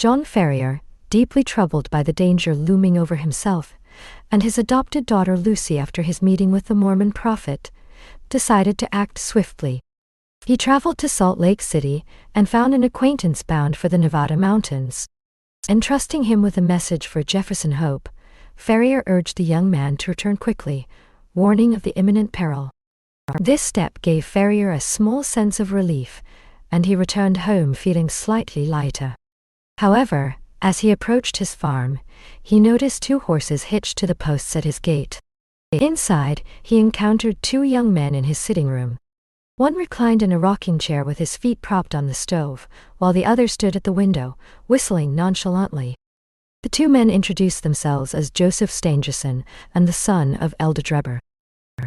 John Ferrier, deeply troubled by the danger looming over himself and his adopted daughter Lucy after his meeting with the Mormon prophet, decided to act swiftly. He traveled to Salt Lake City and found an acquaintance bound for the Nevada mountains. Entrusting him with a message for Jefferson Hope, Ferrier urged the young man to return quickly, warning of the imminent peril. This step gave Ferrier a small sense of relief, and he returned home feeling slightly lighter. However, as he approached his farm, he noticed 2 horses hitched to the posts at his gate. Inside, he encountered 2 young men in his sitting room. One reclined in a rocking chair with his feet propped on the stove, while the other stood at the window, whistling nonchalantly. The 2 men introduced themselves as Joseph Stangerson and the son of Elder Drebber.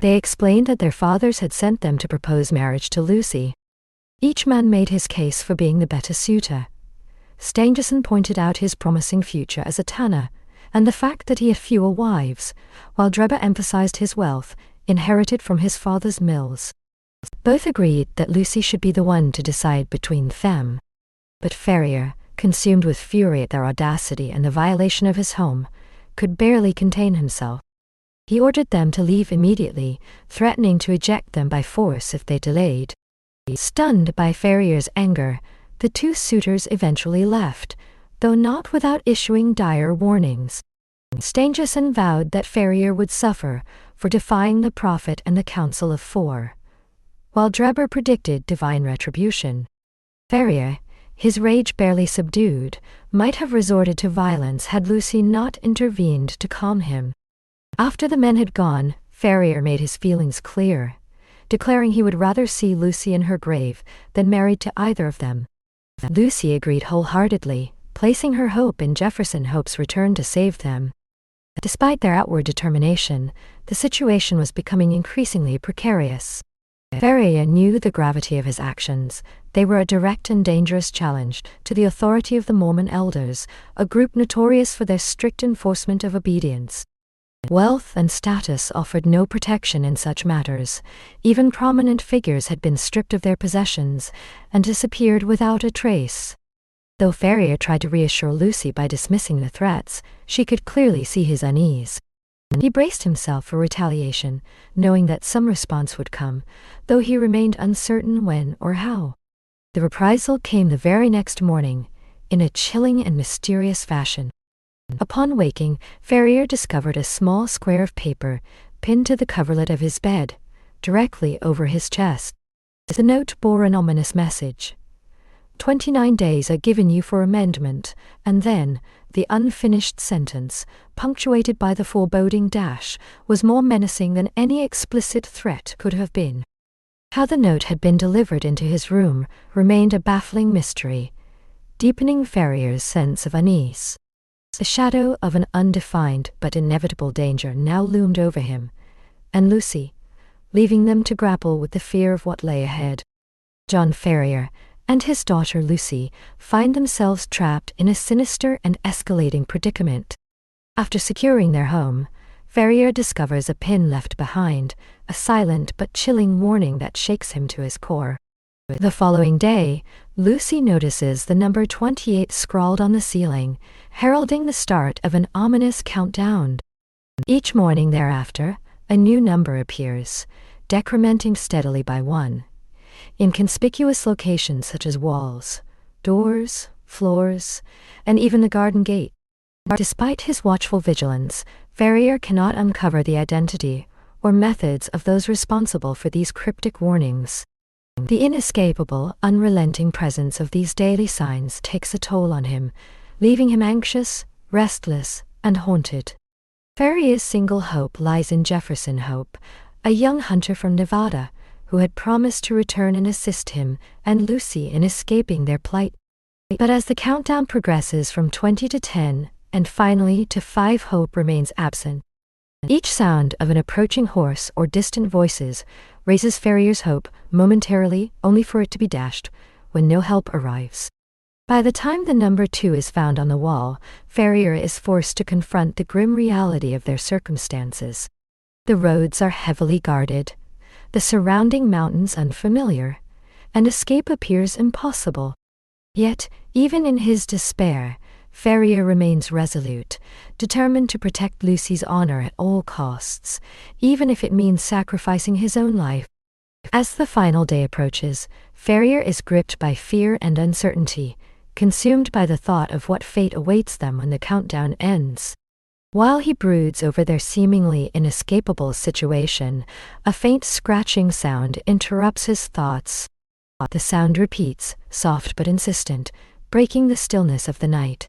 They explained that their fathers had sent them to propose marriage to Lucy. Each man made his case for being the better suitor. Stangerson pointed out his promising future as a tanner, and the fact that he had fewer wives, while Drebber emphasized his wealth, inherited from his father's mills. Both agreed that Lucy should be the one to decide between them. But Ferrier, consumed with fury at their audacity and the violation of his home, could barely contain himself. He ordered them to leave immediately, threatening to eject them by force if they delayed. Stunned by Ferrier's anger, the 2 suitors eventually left, though not without issuing dire warnings. Stangerson vowed that Ferrier would suffer for defying the prophet and the Council of 4, while Drebber predicted divine retribution. Ferrier, his rage barely subdued, might have resorted to violence had Lucy not intervened to calm him. After the men had gone, Ferrier made his feelings clear, declaring he would rather see Lucy in her grave than married to either of them. Lucy agreed wholeheartedly, placing her hope in Jefferson Hope's return to save them. Despite their outward determination, the situation was becoming increasingly precarious. Ferrier knew the gravity of his actions. They were a direct and dangerous challenge to the authority of the Mormon elders, a group notorious for their strict enforcement of obedience. Wealth and status offered no protection in such matters. Even prominent figures had been stripped of their possessions and disappeared without a trace. Though Ferrier tried to reassure Lucy by dismissing the threats, she could clearly see his unease. He braced himself for retaliation, knowing that some response would come, though he remained uncertain when or how. The reprisal came the very next morning, in a chilling and mysterious fashion. Upon waking, Ferrier discovered a small square of paper pinned to the coverlet of his bed, directly over his chest. The note bore an ominous message. 29 days are given you for amendment, and then, the unfinished sentence, punctuated by the foreboding dash, was more menacing than any explicit threat could have been. How the note had been delivered into his room remained a baffling mystery, deepening Ferrier's sense of unease. The shadow of an undefined but inevitable danger now loomed over him, and Lucy, leaving them to grapple with the fear of what lay ahead. John Ferrier and his daughter Lucy find themselves trapped in a sinister and escalating predicament. After securing their home, Ferrier discovers a pin left behind, a silent but chilling warning that shakes him to his core. The following day, Lucy notices the number 28 scrawled on the ceiling, heralding the start of an ominous countdown. Each morning thereafter, a new number appears, decrementing steadily by 1, in conspicuous locations such as walls, doors, floors, and even the garden gate. Despite his watchful vigilance, Ferrier cannot uncover the identity or methods of those responsible for these cryptic warnings. The inescapable, unrelenting presence of these daily signs takes a toll on him, leaving him anxious, restless, and haunted. Ferrier's single hope lies in Jefferson Hope, a young hunter from Nevada, who had promised to return and assist him and Lucy in escaping their plight. But as the countdown progresses from 20 to 10, and finally to 5, hope remains absent. Each sound of an approaching horse or distant voices raises Ferrier's hope momentarily, only for it to be dashed when no help arrives. By the time the number 2 is found on the wall, Ferrier is forced to confront the grim reality of their circumstances. The roads are heavily guarded, the surrounding mountains unfamiliar, and escape appears impossible. Yet, even in his despair, Ferrier remains resolute, determined to protect Lucy's honor at all costs, even if it means sacrificing his own life. As the final day approaches, Ferrier is gripped by fear and uncertainty, consumed by the thought of what fate awaits them when the countdown ends. While he broods over their seemingly inescapable situation, a faint scratching sound interrupts his thoughts. The sound repeats, soft but insistent, breaking the stillness of the night.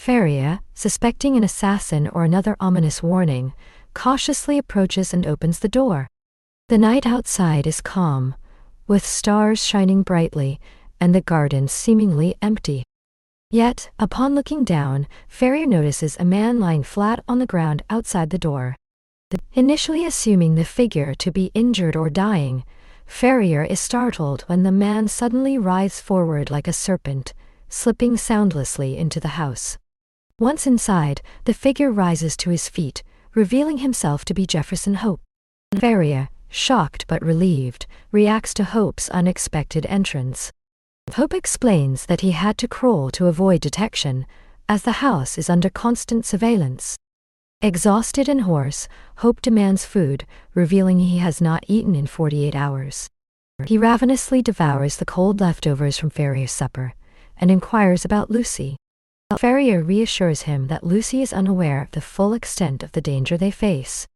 Ferrier, suspecting an assassin or another ominous warning, cautiously approaches and opens the door. The night outside is calm, with stars shining brightly, and the garden seemingly empty. Yet, upon looking down, Ferrier notices a man lying flat on the ground outside the door. Initially assuming the figure to be injured or dying, Ferrier is startled when the man suddenly writhes forward like a serpent, slipping soundlessly into the house. Once inside, the figure rises to his feet, revealing himself to be Jefferson Hope. Ferrier, shocked but relieved, reacts to Hope's unexpected entrance. Hope explains that he had to crawl to avoid detection, as the house is under constant surveillance. Exhausted and hoarse, Hope demands food, revealing he has not eaten in 48 hours. He ravenously devours the cold leftovers from Ferrier's supper, and inquires about Lucy. Ferrier reassures him that Lucy is unaware of the full extent of the danger they face.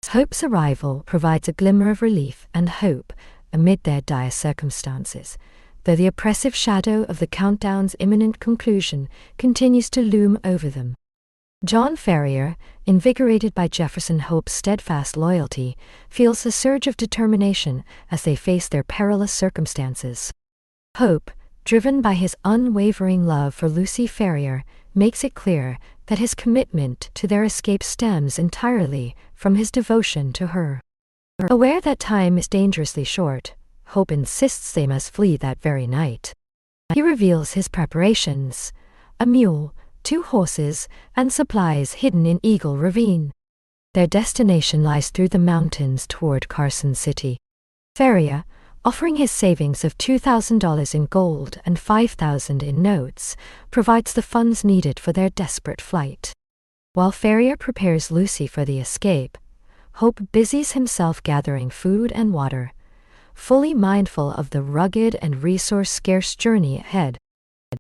Hope's arrival provides a glimmer of relief and hope amid their dire circumstances, though the oppressive shadow of the countdown's imminent conclusion continues to loom over them. John Ferrier, invigorated by Jefferson Hope's steadfast loyalty, feels a surge of determination as they face their perilous circumstances. Hope, driven by his unwavering love for Lucy Ferrier, makes it clear that his commitment to their escape stems entirely from his devotion to her. Aware that time is dangerously short, Hope insists they must flee that very night. He reveals his preparations: a mule, 2 horses, and supplies hidden in Eagle Ravine. Their destination lies through the mountains toward Carson City. Ferrier, offering his savings of $2,000 in gold and $5,000 in notes, provides the funds needed for their desperate flight. While Ferrier prepares Lucy for the escape, Hope busies himself gathering food and water, fully mindful of the rugged and resource-scarce journey ahead.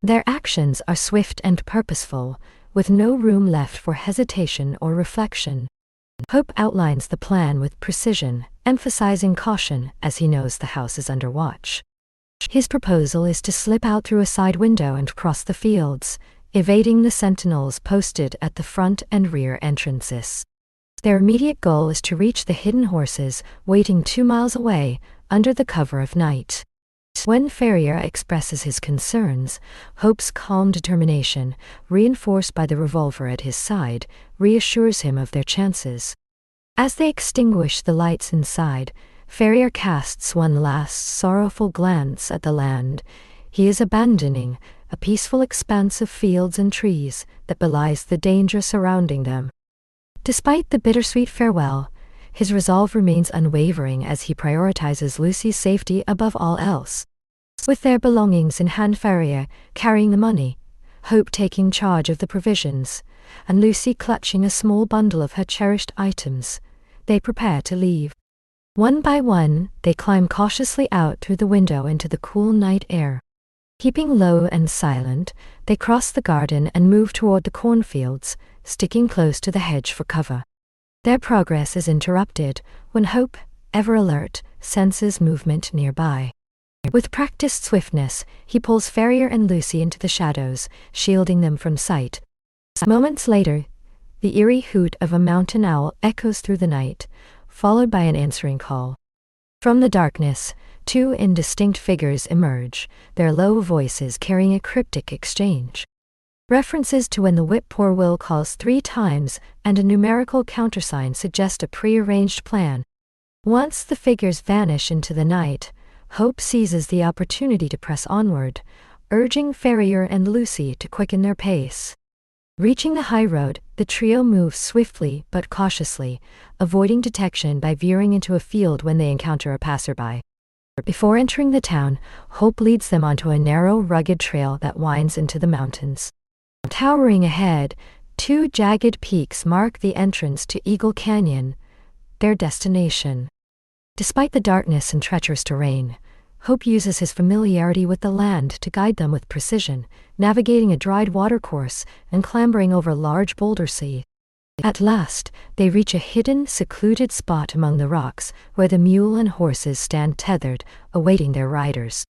Their actions are swift and purposeful, with no room left for hesitation or reflection. Hope outlines the plan with precision, emphasizing caution as he knows the house is under watch. His proposal is to slip out through a side window and cross the fields, evading the sentinels posted at the front and rear entrances. Their immediate goal is to reach the hidden horses waiting 2 miles away, under the cover of night. When Ferrier expresses his concerns, Hope's calm determination, reinforced by the revolver at his side, reassures him of their chances. As they extinguish the lights inside, Ferrier casts one last sorrowful glance at the land he is abandoning, a peaceful expanse of fields and trees that belies the danger surrounding them. Despite the bittersweet farewell, his resolve remains unwavering as he prioritizes Lucy's safety above all else. With their belongings in hand, Ferrier carrying the money, Hope taking charge of the provisions, and Lucy clutching a small bundle of her cherished items, they prepare to leave. One by one, they climb cautiously out through the window into the cool night air. Keeping low and silent, they cross the garden and move toward the cornfields, sticking close to the hedge for cover. Their progress is interrupted when Hope, ever alert, senses movement nearby. With practiced swiftness, he pulls Ferrier and Lucy into the shadows, shielding them from sight. Moments later, the eerie hoot of a mountain owl echoes through the night, followed by an answering call. From the darkness, 2 indistinct figures emerge, their low voices carrying a cryptic exchange. References to when the whip-poor-will calls 3 times and a numerical countersign suggest a prearranged plan. Once the figures vanish into the night, Hope seizes the opportunity to press onward, urging Ferrier and Lucy to quicken their pace. Reaching the high road, the trio moves swiftly but cautiously, avoiding detection by veering into a field when they encounter a passerby. Before entering the town, Hope leads them onto a narrow, rugged trail that winds into the mountains. Towering ahead, two jagged peaks mark the entrance to Eagle Canyon, their destination. Despite the darkness and treacherous terrain, Hope uses his familiarity with the land to guide them with precision, navigating a dried watercourse and clambering over large boulder sea. At last, they reach a hidden, secluded spot among the rocks where the mule and horses stand tethered, awaiting their riders.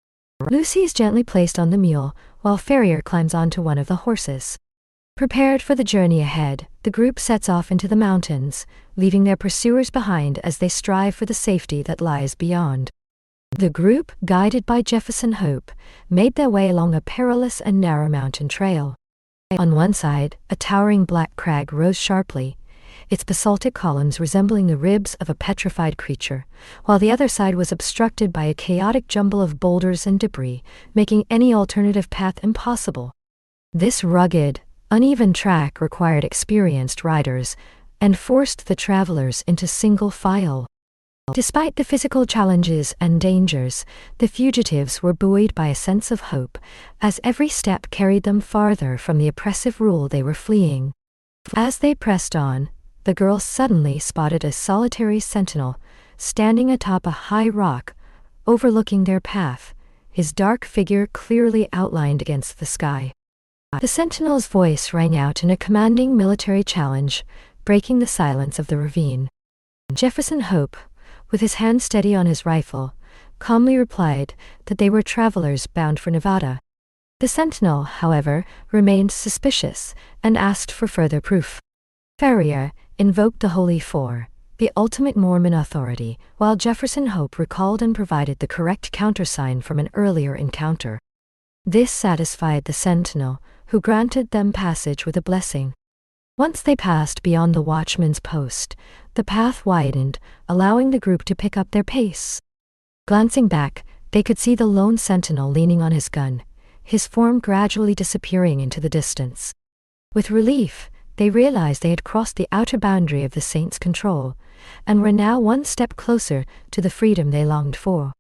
Lucy is gently placed on the mule, while Ferrier climbs onto one of the horses. Prepared for the journey ahead, the group sets off into the mountains, leaving their pursuers behind as they strive for the safety that lies beyond. The group, guided by Jefferson Hope, made their way along a perilous and narrow mountain trail. On one side, a towering black crag rose sharply, its basaltic columns resembling the ribs of a petrified creature, while the other side was obstructed by a chaotic jumble of boulders and debris, making any alternative path impossible. This rugged, uneven track required experienced riders and forced the travelers into single file. Despite the physical challenges and dangers, the fugitives were buoyed by a sense of hope, as every step carried them farther from the oppressive rule they were fleeing. As they pressed on, the girls suddenly spotted a solitary sentinel, standing atop a high rock, overlooking their path, his dark figure clearly outlined against the sky. The sentinel's voice rang out in a commanding military challenge, breaking the silence of the ravine. Jefferson Hope, with his hand steady on his rifle, calmly replied that they were travelers bound for Nevada. The sentinel, however, remained suspicious and asked for further proof. Ferrier invoked the Holy Four, the ultimate Mormon authority, while Jefferson Hope recalled and provided the correct countersign from an earlier encounter. This satisfied the sentinel, who granted them passage with a blessing. Once they passed beyond the watchman's post, the path widened, allowing the group to pick up their pace. Glancing back, they could see the lone sentinel leaning on his gun, his form gradually disappearing into the distance. With relief, they realized they had crossed the outer boundary of the saint's control, and were now one step closer to the freedom they longed for.